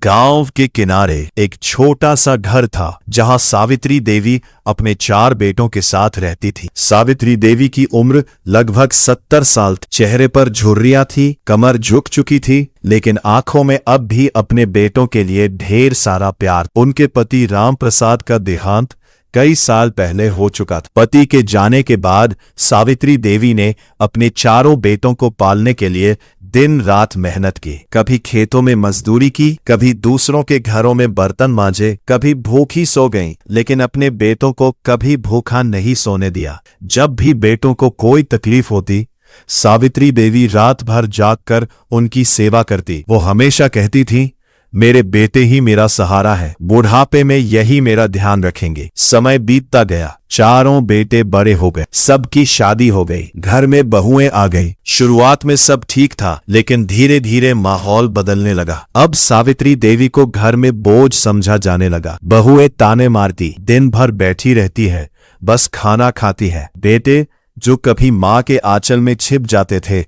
गांव के किनारे एक छोटा सा घर था जहां सावित्री देवी अपने 4 बेटों के साथ रहती थी। सावित्री देवी की उम्र लगभग 70 साल थी। चेहरे पर झुर्रियां थी, कमर झुक चुकी थी, लेकिन आंखों में अब भी अपने बेटों के लिए ढेर सारा प्यार। उनके पति राम प्रसाद का देहांत कई साल पहले हो चुका था। पति के जाने के बाद सावित्री देवी ने अपने 4 बेटों को पालने के लिए दिन रात मेहनत की। कभी खेतों में मजदूरी की, कभी दूसरों के घरों में बर्तन मांजे, कभी भूखी सो गईं, लेकिन अपने बेटों को कभी भूखा नहीं सोने दिया। जब भी बेटों को कोई तकलीफ होती, सावित्री देवी रात भर जागकर उनकी सेवा करती। वो हमेशा कहती थी, मेरे बेटे ही मेरा सहारा है, बुढ़ापे में यही मेरा ध्यान रखेंगे। समय बीतता गया, 4 बेटे बड़े हो गए, सबकी शादी हो गई, घर में बहुएं आ गई। शुरुआत में सब ठीक था, लेकिन धीरे धीरे माहौल बदलने लगा। अब सावित्री देवी को घर में बोझ समझा जाने लगा। बहुएं ताने मारती, दिन भर बैठी रहती है, बस खाना खाती है। बेटे जो कभी माँ के आंचल में छिप जाते थे,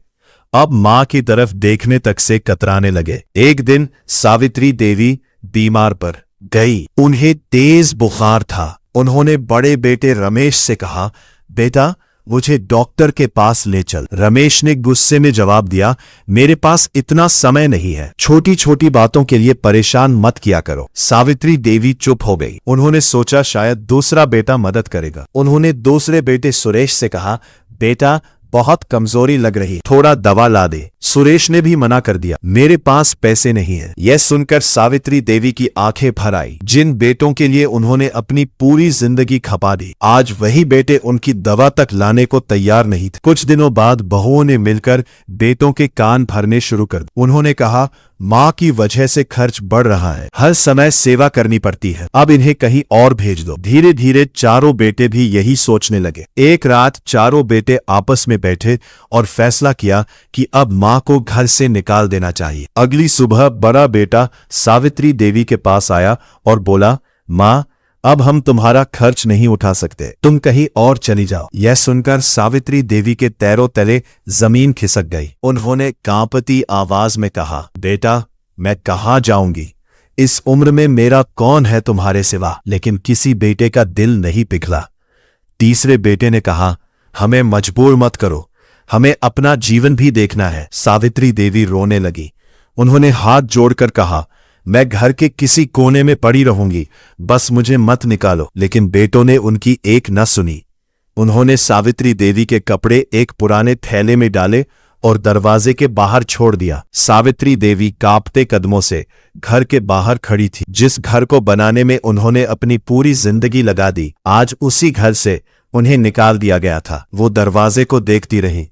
अब मां की तरफ देखने तक से कतराने लगे। एक दिन सावित्री देवी बीमार पड़ गई। उन्हें तेज बुखार था। उन्होंने बड़े बेटे रमेश से कहा, बेटा मुझे डॉक्टर के पास ले चल। रमेश ने गुस्से में जवाब दिया, मेरे पास इतना समय नहीं है, छोटी छोटी बातों के लिए परेशान मत किया करो। सावित्री देवी चुप हो गई। उन्होंने सोचा शायद दूसरा बेटा मदद करेगा। उन्होंने दूसरे बेटे सुरेश से कहा, बेटा बहुत कमजोरी लग रही, थोड़ा दवा ला दे। सुरेश ने भी मना कर दिया, मेरे पास पैसे नहीं है। यह सुनकर सावित्री देवी की आंखें भर आई। जिन बेटों के लिए उन्होंने अपनी पूरी जिंदगी खपा दी, आज वही बेटे उनकी दवा तक लाने को तैयार नहीं थे। कुछ दिनों बाद बहुओं ने मिलकर बेटों के कान भरने शुरू कर दिए। उन्होंने कहा, माँ की वजह से खर्च बढ़ रहा है, हर समय सेवा करनी पड़ती है, अब इन्हें कहीं और भेज दो। धीरे धीरे 4 बेटे भी यही सोचने लगे। एक रात 4 बेटे आपस में बैठे और फैसला किया कि अब माँ को घर से निकाल देना चाहिए। अगली सुबह बड़ा बेटा सावित्री देवी के पास आया और बोला, माँ अब हम तुम्हारा खर्च नहीं उठा सकते, तुम कहीं और चली जाओ। यह सुनकर सावित्री देवी के पैरों तले जमीन खिसक गई। उन्होंने कांपती आवाज में कहा, बेटा मैं कहाँ जाऊंगी, इस उम्र में मेरा कौन है तुम्हारे सिवा। लेकिन किसी बेटे का दिल नहीं पिघला। तीसरे बेटे ने कहा, हमें मजबूर मत करो, हमें अपना जीवन भी देखना है। सावित्री देवी रोने लगी। उन्होंने हाथ जोड़कर कहा, मैं घर के किसी कोने में पड़ी रहूंगी, बस मुझे मत निकालो। लेकिन बेटों ने उनकी एक न सुनी। उन्होंने सावित्री देवी के कपड़े एक पुराने थैले में डाले और दरवाजे के बाहर छोड़ दिया। सावित्री देवी कांपते कदमों से घर के बाहर खड़ी थी। जिस घर को बनाने में उन्होंने अपनी पूरी जिंदगी लगा दी, आज उसी घर से उन्हें निकाल दिया गया था। वो दरवाजे को देखती रही।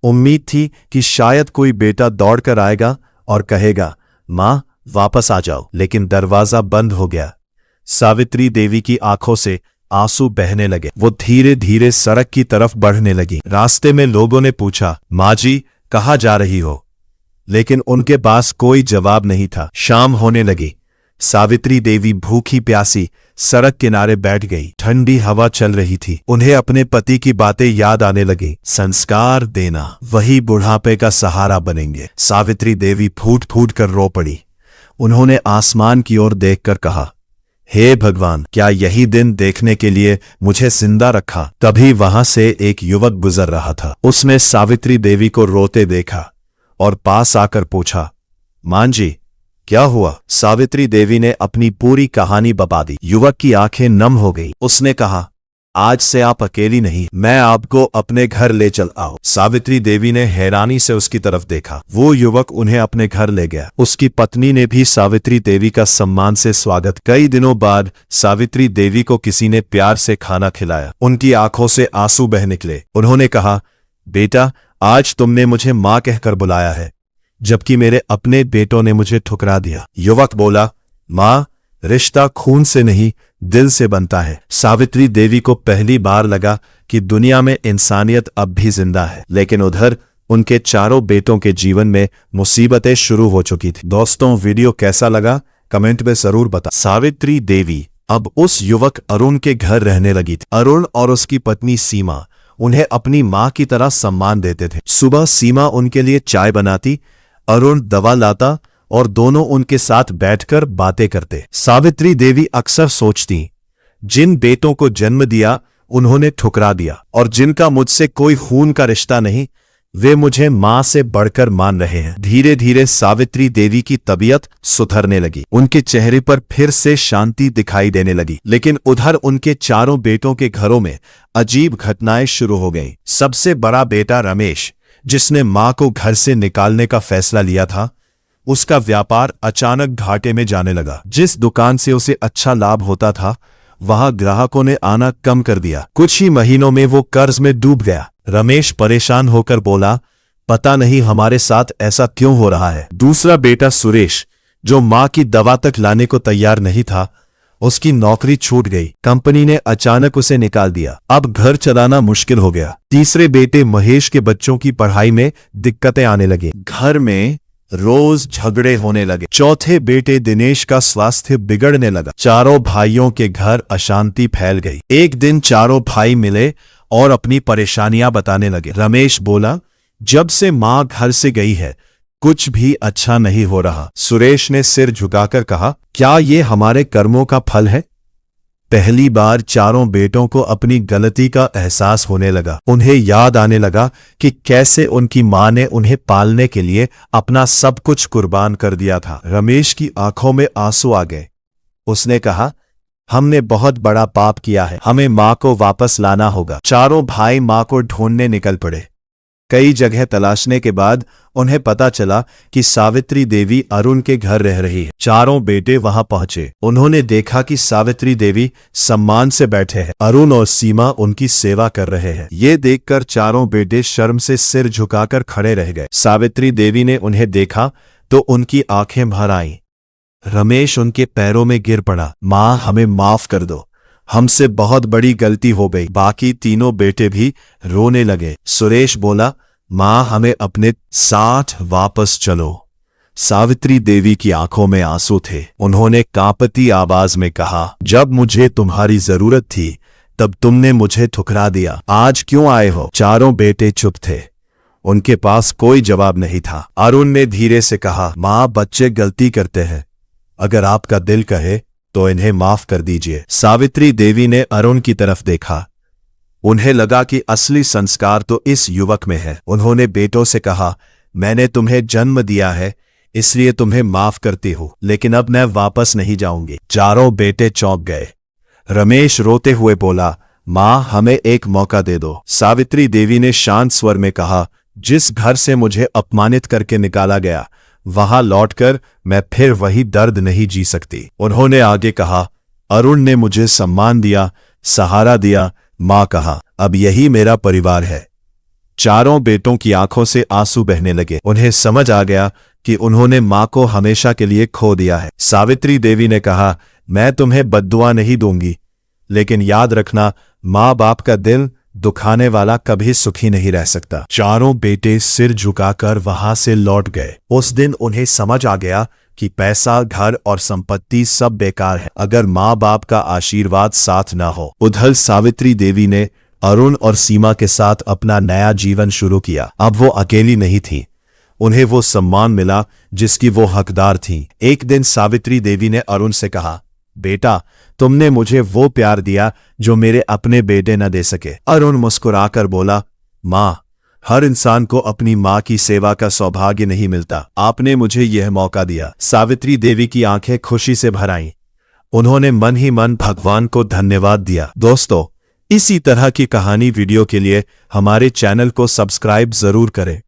उम्मीद थी कि शायद कोई बेटा दौड़कर आएगा और कहेगा, माँ वापस आ जाओ, लेकिन दरवाजा बंद हो गया। सावित्री देवी की आंखों से आंसू बहने लगे। वो धीरे धीरे सड़क की तरफ बढ़ने लगी। रास्ते में लोगों ने पूछा, माँ जी कहाँ जा रही हो? लेकिन उनके पास कोई जवाब नहीं था। शाम होने लगी। सावित्री देवी भूखी प्यासी सड़क किनारे बैठ गई। ठंडी हवा चल रही थी। उन्हें अपने पति की बातें याद आने लगी। संस्कार देना वही बुढ़ापे का सहारा बनेंगे। सावित्री देवी फूट फूट कर रो पड़ी। उन्होंने आसमान की ओर देखकर कहा, हे भगवान, क्या यही दिन देखने के लिए मुझे जिंदा रखा? तभी वहां से एक युवक गुजर रहा था। उसने सावित्री देवी को रोते देखा और पास आकर पूछा, मां जी क्या हुआ? सावित्री देवी ने अपनी पूरी कहानी बता दी। युवक की आंखें नम हो गई। उसने कहा, आज से आप अकेली नहीं, मैं आपको अपने घर ले चल आओ। सावित्री देवी ने हैरानी से उसकी तरफ देखा। वो युवक उन्हें अपने घर ले गया। उसकी पत्नी ने भी सावित्री देवी का सम्मान से स्वागत। कई दिनों बाद सावित्री देवी को किसी ने प्यार से खाना खिलाया। उनकी आंखों से आंसू बह निकले। उन्होंने कहा, बेटा आज तुमने मुझे माँ कहकर बुलाया है, जबकि मेरे अपने बेटों ने मुझे ठुकरा दिया। युवक बोला, माँ रिश्ता खून से नहीं दिल से बनता है। सावित्री देवी को पहली बार लगा कि दुनिया में इंसानियत अब भी जिंदा है। लेकिन उधर उनके 4 बेटों के जीवन में मुसीबतें शुरू हो चुकी थी। दोस्तों वीडियो कैसा लगा कमेंट में जरूर बता। सावित्री देवी अब उस युवक अरुण के घर रहने लगी थी। अरुण और उसकी पत्नी सीमा उन्हें अपनी माँ की तरह सम्मान देते थे। सुबह सीमा उनके लिए चाय बनाती, अरुण दवा लाता और दोनों उनके साथ बैठकर बातें करते। सावित्री देवी अक्सर सोचती, जिन बेटों को जन्म दिया उन्होंने ठुकरा दिया, और जिनका मुझसे कोई खून का रिश्ता नहीं वे मुझे मां से बढ़कर मान रहे हैं। धीरे धीरे सावित्री देवी की तबीयत सुधरने लगी। उनके चेहरे पर फिर से शांति दिखाई देने लगी। लेकिन उधर उनके चारों बेटों के घरों में अजीब घटनाएं शुरू हो गईं। सबसे बड़ा बेटा रमेश, जिसने मां को घर से निकालने का फैसला लिया था, उसका व्यापार अचानक घाटे में जाने लगा। जिस दुकान से उसे अच्छा लाभ होता था वहां ग्राहकों ने आना कम कर दिया। कुछ ही महीनों में वो कर्ज में डूब गया। रमेश परेशान होकर बोला, पता नहीं हमारे साथ ऐसा क्यों हो रहा है। दूसरा बेटा सुरेश, जो मां की दवा तक लाने को तैयार नहीं था, उसकी नौकरी छूट गई। कंपनी ने अचानक उसे निकाल दिया। अब घर चलाना मुश्किल हो गया। तीसरे बेटे महेश के बच्चों की पढ़ाई में दिक्कतें आने लगी। घर में रोज झगड़े होने लगे। चौथे बेटे दिनेश का स्वास्थ्य बिगड़ने लगा। चारों भाइयों के घर अशांति फैल गई। एक दिन चारों भाई मिले और अपनी परेशानियां बताने लगे। रमेश बोला, जब से मां घर से गई है कुछ भी अच्छा नहीं हो रहा। सुरेश ने सिर झुकाकर कहा, क्या ये हमारे कर्मों का फल है? पहली बार चारों बेटों को अपनी गलती का एहसास होने लगा। उन्हें याद आने लगा कि कैसे उनकी मां ने उन्हें पालने के लिए अपना सब कुछ कुर्बान कर दिया था। रमेश की आंखों में आंसू आ गए। उसने कहा, हमने बहुत बड़ा पाप किया है, हमें मां को वापस लाना होगा। चारों भाई मां को ढूंढने निकल पड़े। कई जगह तलाशने के बाद उन्हें पता चला कि सावित्री देवी अरुण के घर रह रही है। चारों बेटे वहां पहुंचे। उन्होंने देखा कि सावित्री देवी सम्मान से बैठे हैं। अरुण और सीमा उनकी सेवा कर रहे हैं। ये देखकर चारों बेटे शर्म से सिर झुकाकर खड़े रह गए। सावित्री देवी ने उन्हें देखा तो उनकी आंखें भर आईं। रमेश उनके पैरों में गिर पड़ा। मां, हमें माफ कर दो, हमसे बहुत बड़ी गलती हो गई। बाकी तीनों बेटे भी रोने लगे। सुरेश बोला, मां, हमें अपने साथ वापस चलो। सावित्री देवी की आंखों में आंसू थे। उन्होंने कांपती आवाज में कहा, जब मुझे तुम्हारी जरूरत थी तब तुमने मुझे ठुकरा दिया। आज क्यों आए हो? चारों बेटे चुप थे। उनके पास कोई जवाब नहीं था। अरुण ने धीरे से कहा, मां, बच्चे गलती करते हैं, अगर आपका दिल कहे तो इन्हें माफ कर दीजिए। सावित्री देवी ने अरुण की तरफ देखा। उन्हें लगा कि असली संस्कार तो इस युवक में है। उन्होंने बेटों से कहा, मैंने तुम्हें जन्म दिया है इसलिए तुम्हें माफ करती हूं, लेकिन अब मैं वापस नहीं जाऊंगी। चारों बेटे चौंक गए। रमेश रोते हुए बोला, मां, हमें एक मौका दे दो। सावित्री देवी ने शांत स्वर में कहा, जिस घर से मुझे अपमानित करके निकाला गया वहां लौटकर मैं फिर वही दर्द नहीं जी सकती। उन्होंने आगे कहा, अरुण ने मुझे सम्मान दिया, सहारा दिया, मां कहा, अब यही मेरा परिवार है। चारों बेटों की आंखों से आंसू बहने लगे। उन्हें समझ आ गया कि उन्होंने मां को हमेशा के लिए खो दिया है। सावित्री देवी ने कहा, मैं तुम्हें बद्दुआ नहीं दूंगी, लेकिन याद रखना, मां बाप का दिल दुखाने वाला कभी सुखी नहीं रह सकता। चारों बेटे सिर झुकाकर वहां से लौट गए। उस दिन उन्हें समझ आ गया कि पैसा, घर और संपत्ति सब बेकार है अगर मां बाप का आशीर्वाद साथ ना हो। उधर सावित्री देवी ने अरुण और सीमा के साथ अपना नया जीवन शुरू किया। अब वो अकेली नहीं थी। उन्हें वो सम्मान मिला जिसकी वो हकदार थीं। एक दिन सावित्री देवी ने अरुण से कहा, बेटा, तुमने मुझे वो प्यार दिया जो मेरे अपने बेटे न दे सके। अरुण मुस्कुराकर बोला, मां, हर इंसान को अपनी मां की सेवा का सौभाग्य नहीं मिलता। आपने मुझे यह मौका दिया। सावित्री देवी की आंखें खुशी से भर आईं। उन्होंने मन ही मन भगवान को धन्यवाद दिया। दोस्तों, इसी तरह की कहानी वीडियो के लिए हमारे चैनल को सब्सक्राइब जरूर करें।